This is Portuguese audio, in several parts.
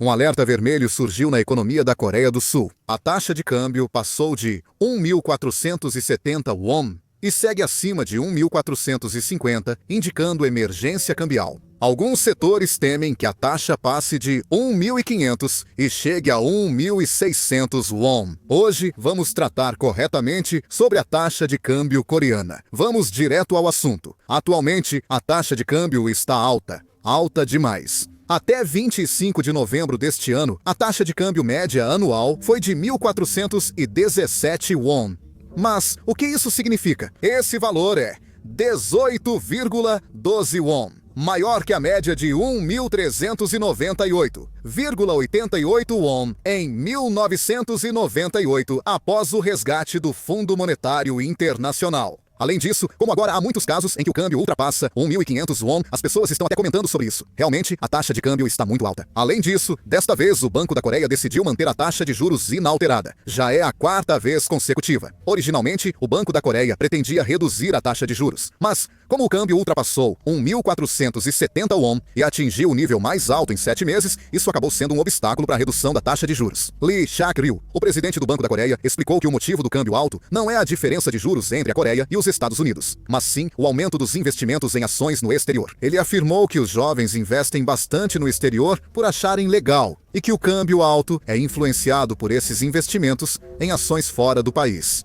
Um alerta vermelho surgiu na economia da Coreia do Sul. A taxa de câmbio passou de 1.470 won e segue acima de 1.450, indicando emergência cambial. Alguns setores temem que a taxa passe de 1.500 e chegue a 1.600 won. Hoje vamos tratar corretamente sobre a taxa de câmbio coreana. Vamos direto ao assunto. Atualmente, a taxa de câmbio está alta demais. Até 25 de novembro deste ano, a taxa de câmbio média anual foi de 1.417 won. Mas o que isso significa? Esse valor é 18,12 won, maior que a média de 1.398,88 won em 1998, após o resgate do Fundo Monetário Internacional. Além disso, como agora há muitos casos em que o câmbio ultrapassa 1.500 won, as pessoas estão até comentando sobre isso. Realmente, a taxa de câmbio está muito alta. Além disso, desta vez o Banco da Coreia decidiu manter a taxa de juros inalterada. Já é a quarta vez consecutiva. Originalmente, o Banco da Coreia pretendia reduzir a taxa de juros. Mas, como o câmbio ultrapassou 1.470 won e atingiu o nível mais alto em 7 meses, isso acabou sendo um obstáculo para a redução da taxa de juros. Lee Shak-ryul, o presidente do Banco da Coreia, explicou que o motivo do câmbio alto não é a diferença de juros entre a Coreia e os Estados Unidos, mas sim o aumento dos investimentos em ações no exterior. Ele afirmou que os jovens investem bastante no exterior por acharem legal e que o câmbio alto é influenciado por esses investimentos em ações fora do país.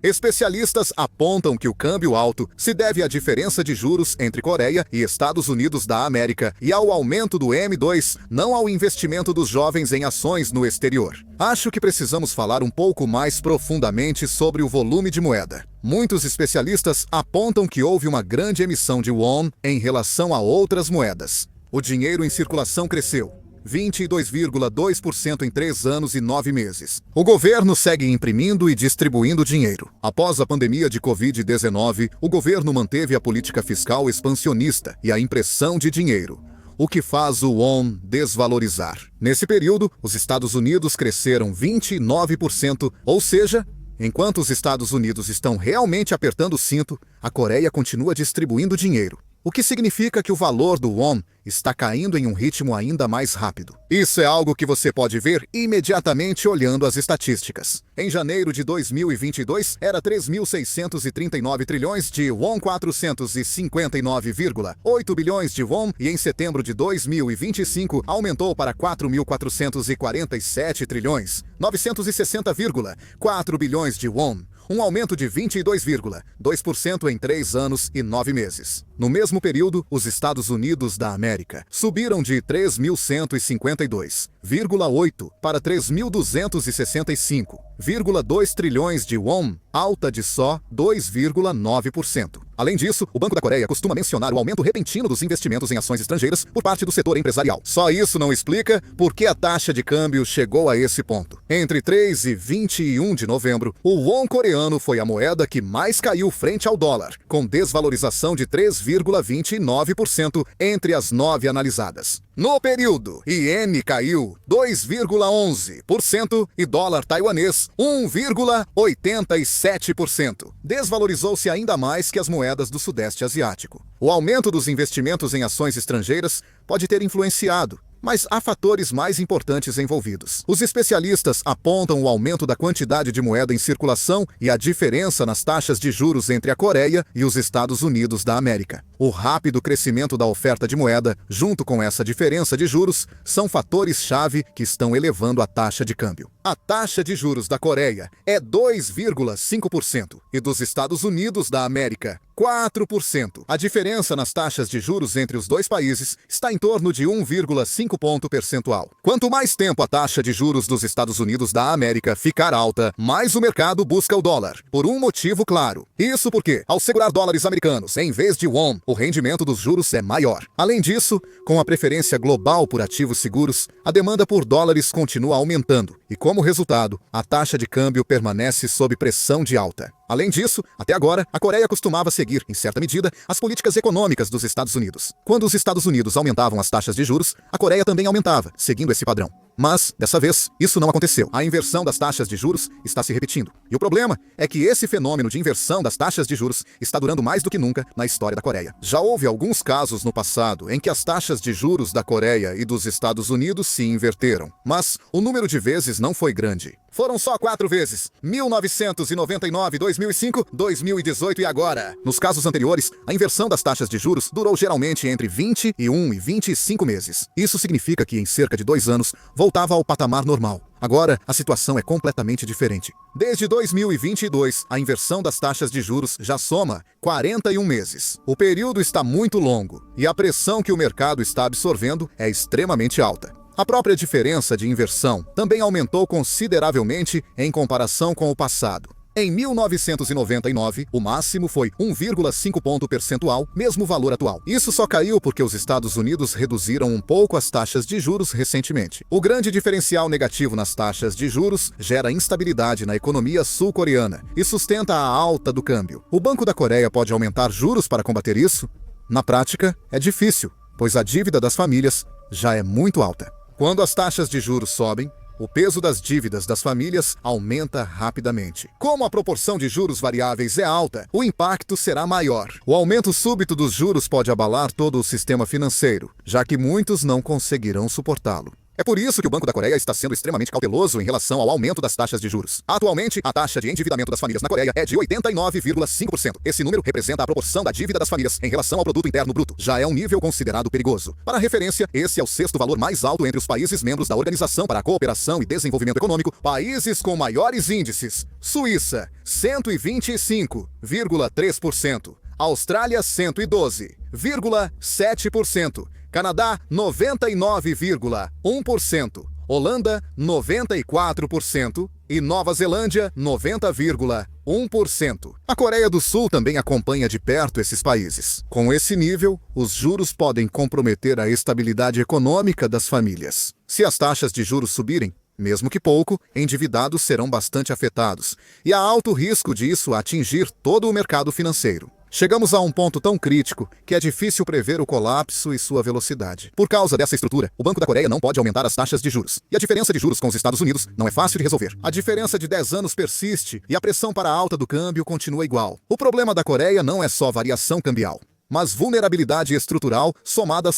Especialistas apontam que o câmbio alto se deve à diferença de juros entre Coreia e Estados Unidos da América e ao aumento do M2, não ao investimento dos jovens em ações no exterior. Acho que precisamos falar um pouco mais profundamente sobre o volume de moeda. Muitos especialistas apontam que houve uma grande emissão de won em relação a outras moedas. O dinheiro em circulação cresceu 22,2% em 3 anos e 9 meses. O governo segue imprimindo e distribuindo dinheiro. Após a pandemia de Covid-19, o governo manteve a política fiscal expansionista e a impressão de dinheiro, o que faz o won desvalorizar. Nesse período, os Estados Unidos cresceram 29%, ou seja, enquanto os Estados Unidos estão realmente apertando o cinto, a Coreia continua distribuindo dinheiro. O que significa que o valor do won está caindo em um ritmo ainda mais rápido. Isso é algo que você pode ver imediatamente olhando as estatísticas. Em janeiro de 2022, era 3.639 trilhões de won, 459,8 bilhões de won, e em setembro de 2025 aumentou para 4.447 trilhões, 960,4 bilhões de won. Um aumento de 22,2% em 3 anos e 9 meses. No mesmo período, os Estados Unidos da América subiram de 3.152,8 para 3.265,2 trilhões de won, alta de só 2,9%. Além disso, o Banco da Coreia costuma mencionar o aumento repentino dos investimentos em ações estrangeiras por parte do setor empresarial. Só isso não explica por que a taxa de câmbio chegou a esse ponto. Entre 3 e 21 de novembro, o won coreano foi a moeda que mais caiu frente ao dólar, com desvalorização de 3,29% entre as 9 analisadas. No período, iene caiu 2,11% e dólar taiwanês 1,87%. Desvalorizou-se ainda mais que as moedas do Sudeste Asiático. O aumento dos investimentos em ações estrangeiras pode ter influenciado, mas há fatores mais importantes envolvidos. Os especialistas apontam o aumento da quantidade de moeda em circulação e a diferença nas taxas de juros entre a Coreia e os Estados Unidos da América. O rápido crescimento da oferta de moeda, junto com essa diferença de juros, são fatores-chave que estão elevando a taxa de câmbio. A taxa de juros da Coreia é 2,5% e dos Estados Unidos da América 4%. A diferença nas taxas de juros entre os dois países está em torno de 1,5 ponto percentual. Quanto mais tempo a taxa de juros dos Estados Unidos da América ficar alta, mais o mercado busca o dólar, por um motivo claro. Isso porque, ao segurar dólares americanos em vez de won, o rendimento dos juros é maior. Além disso, com a preferência global por ativos seguros, a demanda por dólares continua aumentando e, como resultado, a taxa de câmbio permanece sob pressão de alta. Além disso, até agora, a Coreia costumava seguir, em certa medida, as políticas econômicas dos Estados Unidos. Quando os Estados Unidos aumentavam as taxas de juros, a Coreia também aumentava, seguindo esse padrão. Mas, dessa vez, isso não aconteceu. A inversão das taxas de juros está se repetindo. E o problema é que esse fenômeno de inversão das taxas de juros está durando mais do que nunca na história da Coreia. Já houve alguns casos no passado em que as taxas de juros da Coreia e dos Estados Unidos se inverteram, mas o número de vezes não foi grande. Foram só 4 vezes: 1999, 2005, 2018 e agora. Nos casos anteriores, a inversão das taxas de juros durou geralmente entre 21 e 25 meses. Isso significa que em cerca de 2 anos voltava ao patamar normal. Agora, a situação é completamente diferente. Desde 2022, a inversão das taxas de juros já soma 41 meses. O período está muito longo e a pressão que o mercado está absorvendo é extremamente alta. A própria diferença de inversão também aumentou consideravelmente em comparação com o passado. Em 1999, o máximo foi 1,5 ponto percentual, mesmo valor atual. Isso só caiu porque os Estados Unidos reduziram um pouco as taxas de juros recentemente. O grande diferencial negativo nas taxas de juros gera instabilidade na economia sul-coreana e sustenta a alta do câmbio. O Banco da Coreia pode aumentar juros para combater isso? Na prática, é difícil, pois a dívida das famílias já é muito alta. Quando as taxas de juros sobem, o peso das dívidas das famílias aumenta rapidamente. Como a proporção de juros variáveis é alta, o impacto será maior. O aumento súbito dos juros pode abalar todo o sistema financeiro, já que muitos não conseguirão suportá-lo. É por isso que o Banco da Coreia está sendo extremamente cauteloso em relação ao aumento das taxas de juros. Atualmente, a taxa de endividamento das famílias na Coreia é de 89,5%. Esse número representa a proporção da dívida das famílias em relação ao produto interno bruto. Já é um nível considerado perigoso. Para referência, esse é o 6º valor mais alto entre os países membros da Organização para a Cooperação e Desenvolvimento Econômico. Países com maiores índices: Suíça, 125,3%. Austrália, 112,7%. Canadá, 99,1%, Holanda, 94% e Nova Zelândia, 90,1%. A Coreia do Sul também acompanha de perto esses países. Com esse nível, os juros podem comprometer a estabilidade econômica das famílias. Se as taxas de juros subirem, mesmo que pouco, endividados serão bastante afetados, e há alto risco disso atingir todo o mercado financeiro. Chegamos a um ponto tão crítico que é difícil prever o colapso e sua velocidade. Por causa dessa estrutura, o Banco da Coreia não pode aumentar as taxas de juros. E a diferença de juros com os Estados Unidos não é fácil de resolver. A diferença de 10 anos persiste e a pressão para a alta do câmbio continua igual. O problema da Coreia não é só variação cambial, mas vulnerabilidade estrutural somada a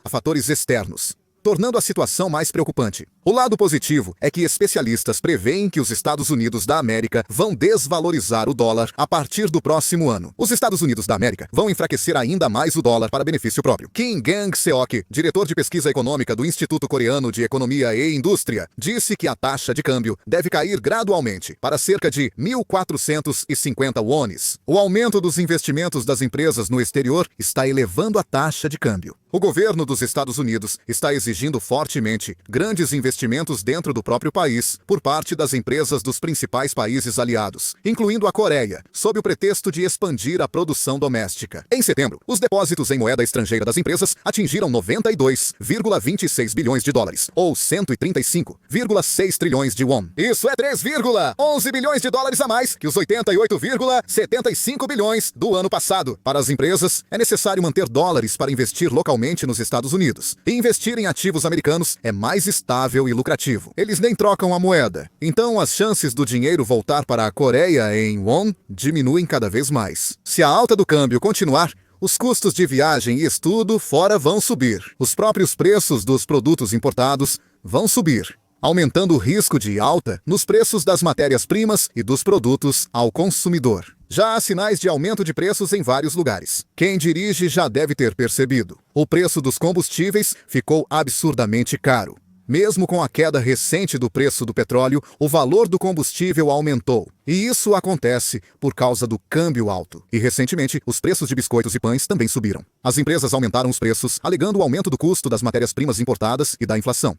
fatores externos, tornando a situação mais preocupante. O lado positivo é que especialistas preveem que os Estados Unidos da América vão desvalorizar o dólar a partir do próximo ano. Os Estados Unidos da América vão enfraquecer ainda mais o dólar para benefício próprio. Kim Gang-seok, diretor de pesquisa econômica do Instituto Coreano de Economia e Indústria, disse que a taxa de câmbio deve cair gradualmente para cerca de 1.450 wones. O aumento dos investimentos das empresas no exterior está elevando a taxa de câmbio. O governo dos Estados Unidos está exigindo fortemente grandes investimentos dentro do próprio país por parte das empresas dos principais países aliados, incluindo a Coreia, sob o pretexto de expandir a produção doméstica. Em setembro, os depósitos em moeda estrangeira das empresas atingiram 92,26 bilhões de dólares, ou 135,6 trilhões de won. Isso é 3,11 bilhões de dólares a mais que os 88,75 bilhões do ano passado. Para as empresas, é necessário manter dólares para investir localmente nos Estados Unidos. E investir em ativos americanos é mais estável e lucrativo. Eles nem trocam a moeda. Então, as chances do dinheiro voltar para a Coreia em won diminuem cada vez mais. Se a alta do câmbio continuar, os custos de viagem e estudo fora vão subir. Os próprios preços dos produtos importados vão subir, aumentando o risco de alta nos preços das matérias-primas e dos produtos ao consumidor. Já há sinais de aumento de preços em vários lugares. Quem dirige já deve ter percebido. O preço dos combustíveis ficou absurdamente caro. Mesmo com a queda recente do preço do petróleo, o valor do combustível aumentou. E isso acontece por causa do câmbio alto. E recentemente, os preços de biscoitos e pães também subiram. As empresas aumentaram os preços, alegando o aumento do custo das matérias-primas importadas e da inflação.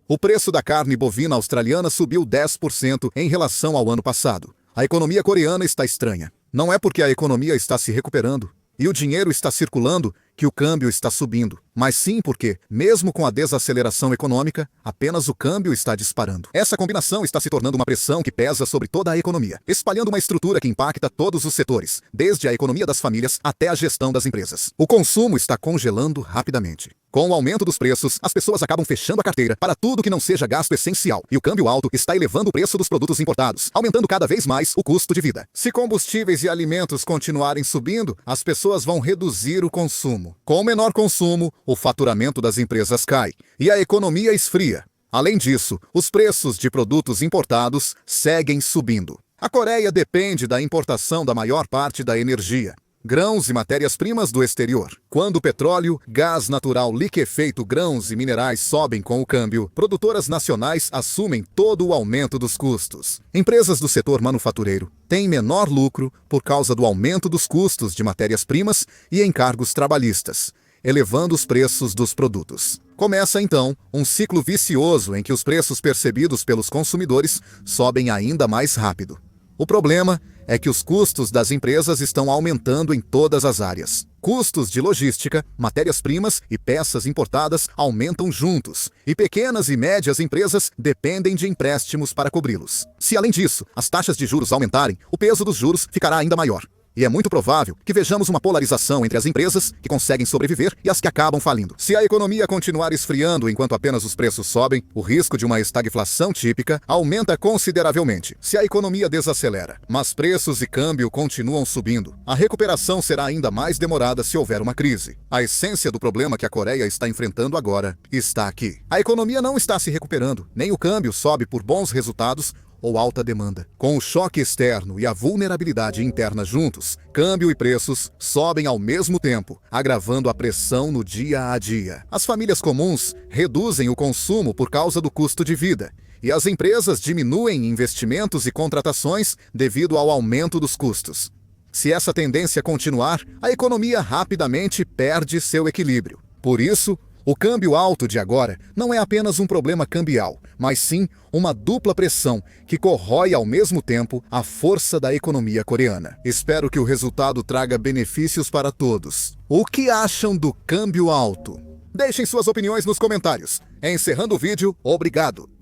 O preço da carne bovina australiana subiu 10% em relação ao ano passado. A economia coreana está estranha. Não é porque a economia está se recuperando e o dinheiro está circulando que o câmbio está subindo, mas sim porque, mesmo com a desaceleração econômica, apenas o câmbio está disparando. Essa combinação está se tornando uma pressão que pesa sobre toda a economia, espalhando uma estrutura que impacta todos os setores, desde a economia das famílias até a gestão das empresas. O consumo está congelando rapidamente. Com o aumento dos preços, as pessoas acabam fechando a carteira para tudo que não seja gasto essencial, e o câmbio alto está elevando o preço dos produtos importados, aumentando cada vez mais o custo de vida. Se combustíveis e alimentos continuarem subindo, as pessoas vão reduzir o consumo. Com o menor consumo, o faturamento das empresas cai e a economia esfria. Além disso, os preços de produtos importados seguem subindo. A Coreia depende da importação da maior parte da energia, grãos e matérias-primas do exterior. Quando o petróleo, gás natural liquefeito, grãos e minerais sobem com o câmbio, produtoras nacionais assumem todo o aumento dos custos. Empresas do setor manufatureiro têm menor lucro por causa do aumento dos custos de matérias-primas e encargos trabalhistas, elevando os preços dos produtos. Começa então um ciclo vicioso em que os preços percebidos pelos consumidores sobem ainda mais rápido. O problema é que os custos das empresas estão aumentando em todas as áreas. Custos de logística, matérias-primas e peças importadas aumentam juntos, e pequenas e médias empresas dependem de empréstimos para cobri-los. Se, além disso, as taxas de juros aumentarem, o peso dos juros ficará ainda maior. E é muito provável que vejamos uma polarização entre as empresas que conseguem sobreviver e as que acabam falindo. Se a economia continuar esfriando enquanto apenas os preços sobem, o risco de uma estagflação típica aumenta consideravelmente. Se a economia desacelera, mas preços e câmbio continuam subindo, a recuperação será ainda mais demorada se houver uma crise. A essência do problema que a Coreia está enfrentando agora está aqui. A economia não está se recuperando, nem o câmbio sobe por bons resultados ou alta demanda. Com o choque externo e a vulnerabilidade interna juntos, câmbio e preços sobem ao mesmo tempo, agravando a pressão no dia a dia. As famílias comuns reduzem o consumo por causa do custo de vida, e as empresas diminuem investimentos e contratações devido ao aumento dos custos. Se essa tendência continuar, a economia rapidamente perde seu equilíbrio. Por isso, o câmbio alto de agora não é apenas um problema cambial, mas sim uma dupla pressão que corrói ao mesmo tempo a força da economia coreana. Espero que o resultado traga benefícios para todos. O que acham do câmbio alto? Deixem suas opiniões nos comentários. Encerrando o vídeo, obrigado!